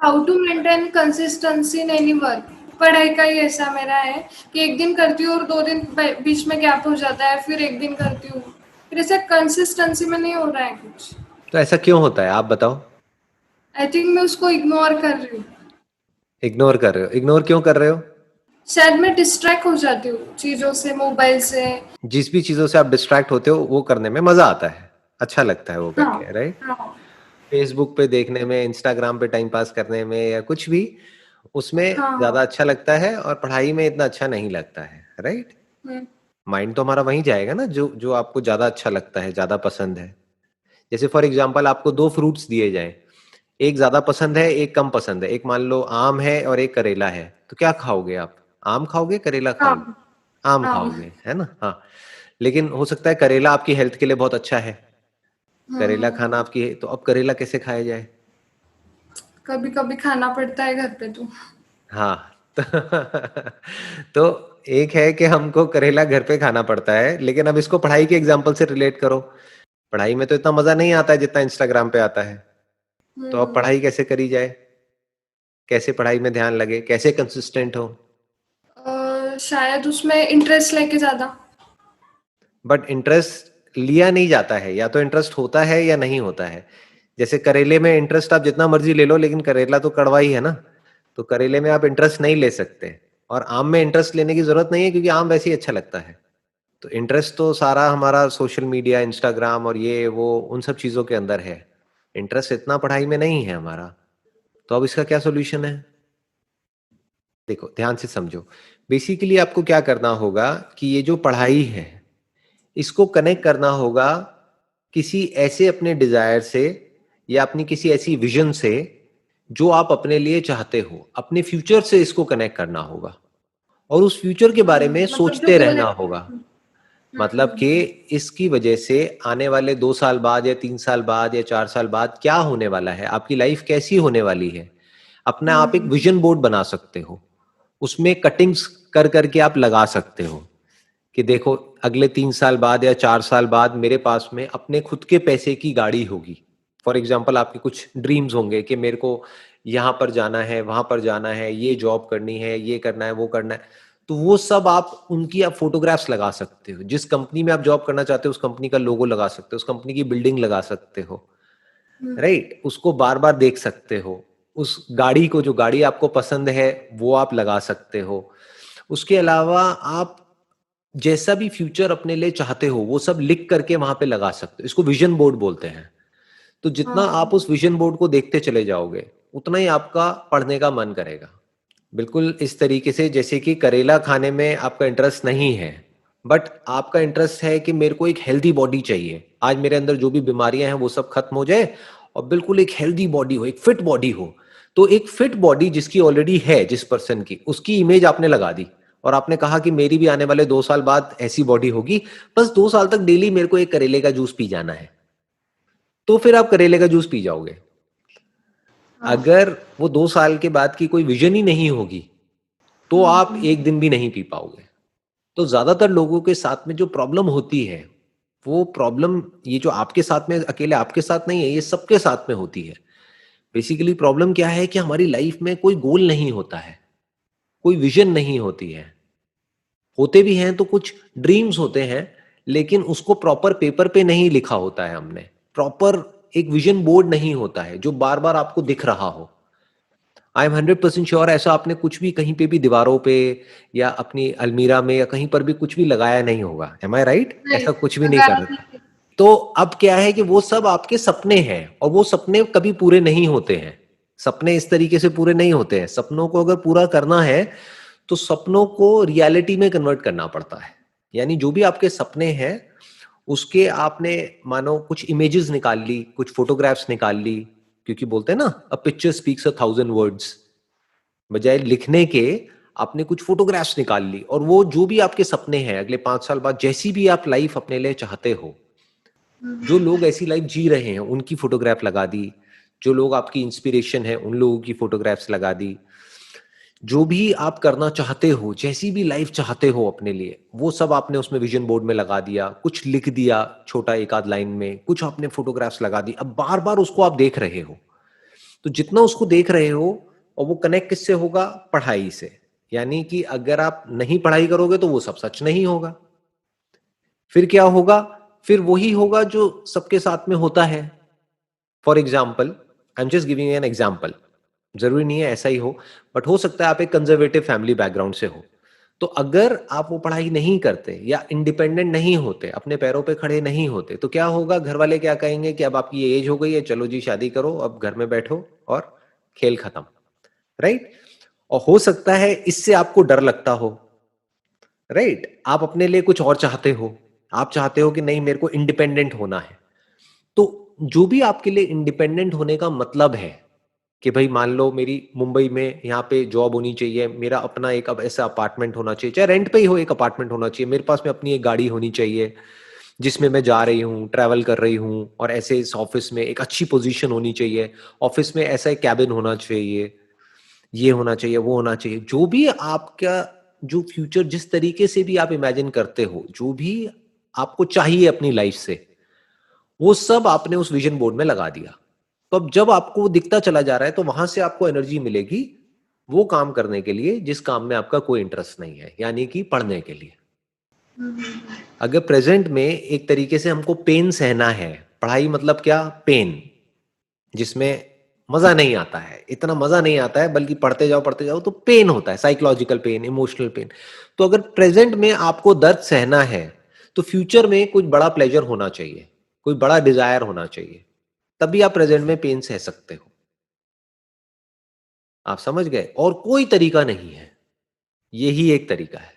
How to maintain consistency in any work. पढ़ाई का ही ऐसा मेरा है कि एक दिन करती हूँ और 2 दिन बीच में गैप हो जाता है, फिर एक दिन करती हूँ, फिर ऐसा कंसिस्टेंसी में नहीं हो रहा है कुछ। तो ऐसा क्यों होता है, आप बताओ। आई थिंक मैं उसको इग्नोर कर रही हूँ। इग्नोर कर रहे हो? इग्नोर क्यों कर रहे हो? शायद मैं डिस्ट्रैक्ट हो जाती हूँ चीजों से, मोबाइल से। जिस भी चीजों से आप डिस्ट्रैक्ट होते हो वो करने में मजा आता है, अच्छा लगता है वो हाँ करके, राइट? हाँ फेसबुक पे देखने में, इंस्टाग्राम पे टाइम पास करने में, या कुछ भी, उसमें हाँ हाँ। ज्यादा अच्छा लगता है और पढ़ाई में इतना अच्छा नहीं लगता है, राइट? हम्म, माइंड तो हमारा वहीं जाएगा ना, जो जो आपको ज्यादा अच्छा लगता है, ज्यादा पसंद है। जैसे फॉर एग्जाम्पल आपको दो फ्रूट्स दिए जाएं, एक ज्यादा पसंद है, एक कम पसंद है। एक मान लो आम है और एक करेला है, तो क्या खाओगे आप? आम खाओगे, करेला हाँ खाओगे? आम हाँ। खाओगे, है ना? हाँ। लेकिन हो सकता है करेला आपकी हेल्थ के लिए बहुत अच्छा है, करेला हम्म, खाना आपकी, तो अब करेला कैसे खाया जाए? कभी कभी खाना पड़ता है घर पे तो। हाँ। तो, तो एक है कि हमको करेला घर पे खाना पड़ता है, लेकिन अब इसको पढ़ाई के एग्जाम्पल से रिलेट करो। पढ़ाई में तो इतना मजा नहीं आता है जितना इंस्टाग्राम पे आता है। तो अब हम्म, पढ़ाई कैसे करी जाए? कैसे पढ़ाई में ध्यान लगे, कैसे कंसिस्टेंट हो? शायद उसमें इंटरेस्ट लेके ज्यादा। बट इंटरेस्ट लिया नहीं जाता है, या तो इंटरेस्ट होता है या नहीं होता है। जैसे करेले में इंटरेस्ट आप जितना मर्जी ले लो, लेकिन करेला तो कड़वा ही है ना। तो करेले में आप इंटरेस्ट नहीं ले सकते। और आम में इंटरेस्ट लेने की जरूरत नहीं है, क्योंकि आम वैसे ही अच्छा लगता है। तो इंटरेस्ट तो सारा हमारा सोशल मीडिया, इंस्टाग्राम और ये वो उन सब चीजों के अंदर है। इंटरेस्ट इतना पढ़ाई में नहीं है हमारा। तो अब इसका क्या सोल्यूशन है? देखो, ध्यान से समझो। बेसिकली आपको क्या करना होगा कि ये जो पढ़ाई है, इसको कनेक्ट करना होगा किसी ऐसे अपने डिजायर से, या अपनी किसी ऐसी विजन से जो आप अपने लिए चाहते हो। अपने फ्यूचर से इसको कनेक्ट करना होगा, और उस फ्यूचर के बारे में मतलब जो सोचते गोल है। रहना होगा। मतलब कि इसकी वजह से आने वाले 2 साल बाद या 3 साल बाद या 4 साल बाद क्या होने वाला है, आपकी लाइफ कैसी होने वाली है। अपना आप एक विजन बोर्ड बना सकते हो, उसमें कटिंग्स कर करके आप लगा सकते हो कि देखो, अगले 3 साल बाद या 4 साल बाद मेरे पास में अपने खुद के पैसे की गाड़ी होगी। फॉर एग्जाम्पल आपके कुछ ड्रीम्स होंगे कि मेरे को यहाँ पर जाना है, वहां पर जाना है, ये जॉब करनी है, ये करना है, वो करना है। तो वो सब आप उनकी आप फोटोग्राफ्स लगा सकते हो। जिस कंपनी में आप जॉब करना चाहते हो उस कंपनी का लोगो लगा सकते हो, उस कंपनी की बिल्डिंग लगा सकते हो, राइट? उसको बार बार देख सकते हो। उस गाड़ी को, जो गाड़ी आपको पसंद है, वो आप लगा सकते हो। उसके अलावा आप जैसा भी फ्यूचर अपने लिए चाहते हो वो सब लिख करके वहां पे लगा सकते हो। इसको विजन बोर्ड बोलते हैं। तो जितना आप उस विजन बोर्ड को देखते चले जाओगे, उतना ही आपका पढ़ने का मन करेगा। बिल्कुल इस तरीके से जैसे कि करेला खाने में आपका इंटरेस्ट नहीं है, बट आपका इंटरेस्ट है कि मेरे को एक हेल्दी बॉडी चाहिए, आज मेरे अंदर जो भी बीमारियां हैं वो सब खत्म हो जाए, और बिल्कुल एक हेल्दी बॉडी हो, एक फिट बॉडी हो। तो एक फिट बॉडी जिसकी ऑलरेडी है, जिस पर्सन की, उसकी इमेज आपने लगा दी, और आपने कहा कि मेरी भी आने वाले 2 साल बाद ऐसी बॉडी होगी। बस 2 साल तक डेली मेरे को एक करेले का जूस पी जाना है। तो फिर आप करेले का जूस पी जाओगे। अगर वो 2 साल के बाद की कोई विजन ही नहीं होगी, तो आप एक दिन भी नहीं पी पाओगे। तो ज्यादातर लोगों के साथ में जो प्रॉब्लम होती है, वो प्रॉब्लम, ये जो आपके साथ में, अकेले आपके साथ नहीं है, ये सबके साथ में होती है। बेसिकली प्रॉब्लम क्या है कि हमारी लाइफ में कोई गोल नहीं होता है, कोई विजन नहीं होती है। होते भी हैं तो कुछ ड्रीम्स होते हैं, लेकिन उसको प्रॉपर पेपर पे नहीं लिखा होता है हमने। प्रॉपर एक विजन बोर्ड नहीं होता है जो बार बार आपको दिख रहा हो। आई एम 100% श्योर ऐसा आपने कुछ भी कहीं पे भी दीवारों पे, या अपनी अलमीरा में, या कहीं पर भी कुछ भी लगाया नहीं होगा। एम आई राइट? नहीं, ऐसा कुछ भी नहीं लगाया कर रहे। नहीं। तो अब क्या है कि वो सब आपके सपने हैं, और वो सपने कभी पूरे नहीं होते हैं। सपने इस तरीके से पूरे नहीं होते हैं। सपनों को अगर पूरा करना है, तो सपनों को रियलिटी में कन्वर्ट करना पड़ता है। यानी जो भी आपके सपने हैं, उसके आपने, मानो कुछ इमेजेस निकाल ली, कुछ फोटोग्राफ्स निकाल ली। क्योंकि बोलते हैं ना, अ पिक्चर स्पीक्स 1,000 वर्ड्स। बजाय लिखने के आपने कुछ फोटोग्राफ्स निकाल ली, और वो जो भी आपके सपने हैं अगले 5 साल बाद, जैसी भी आप लाइफ अपने लिए चाहते हो, जो लोग ऐसी लाइफ जी रहे हैं उनकी फोटोग्राफ लगा दी, जो लोग आपकी इंस्पिरेशन है उन लोगों की फोटोग्राफ्स लगा दी। जो भी आप करना चाहते हो, जैसी भी लाइफ चाहते हो अपने लिए, वो सब आपने उसमें विजन बोर्ड में लगा दिया, कुछ लिख दिया छोटा एक आध लाइन में, कुछ आपने फोटोग्राफ्स लगा दी। अब बार बार उसको आप देख रहे हो। तो जितना उसको देख रहे हो, और वो कनेक्ट किससे होगा? पढ़ाई से। यानी कि अगर आप नहीं पढ़ाई करोगे तो वो सब सच नहीं होगा। फिर क्या होगा? फिर वही होगा जो सबके साथ में होता है। For example, I am just giving an example, जरूरी नहीं है ऐसा ही हो, बट हो सकता है आप एक कंजर्वेटिव फैमिली बैकग्राउंड से हो। तो अगर आप वो पढ़ाई नहीं करते या इंडिपेंडेंट नहीं होते, अपने पैरों पे खड़े नहीं होते, तो क्या होगा? घर वाले क्या कहेंगे कि अब आपकी ये एज हो गई है, चलो जी शादी करो, अब घर में बैठो और खेल खत्म, राइट? और हो सकता है इससे आपको डर लगता हो, राइट? आप अपने लिए कुछ और चाहते हो, आप चाहते हो कि नहीं मेरे को इंडिपेंडेंट होना है। तो जो भी आपके लिए इंडिपेंडेंट होने का मतलब है कि भाई मान लो मेरी मुंबई में यहाँ पे जॉब होनी चाहिए, मेरा अपना एक अब ऐसा अपार्टमेंट होना चाहिए, चाहे रेंट पे ही हो, एक अपार्टमेंट होना चाहिए, मेरे पास में अपनी एक गाड़ी होनी चाहिए जिसमें मैं जा रही हूँ, ट्रैवल कर रही हूँ, और ऐसे इस ऑफिस में एक अच्छी पोजीशन होनी चाहिए, ऑफिस में ऐसा एक कैबिन होना चाहिए, ये होना चाहिए, वो होना चाहिए। जो भी आपका, जो फ्यूचर जिस तरीके से भी आप इमेजिन करते हो, जो भी आपको चाहिए अपनी लाइफ से, वो सब आपने उस विजन बोर्ड में लगा दिया। तो अब जब आपको वो दिखता चला जा रहा है, तो वहां से आपको एनर्जी मिलेगी वो काम करने के लिए जिस काम में आपका कोई इंटरेस्ट नहीं है, यानी कि पढ़ने के लिए। अगर प्रेजेंट में एक तरीके से हमको पेन सहना है, पढ़ाई मतलब क्या? पेन, जिसमें मजा नहीं आता है, इतना मजा नहीं आता है, बल्कि पढ़ते जाओ तो पेन होता है, साइकोलॉजिकल पेन, इमोशनल पेन। तो अगर प्रेजेंट में आपको दर्द सहना है, तो फ्यूचर में कुछ बड़ा प्लेजर होना चाहिए, कोई बड़ा डिजायर होना चाहिए, तभी आप प्रेजेंट में पेन सह सकते हो। आप समझ गए? और कोई तरीका नहीं है, यही एक तरीका है।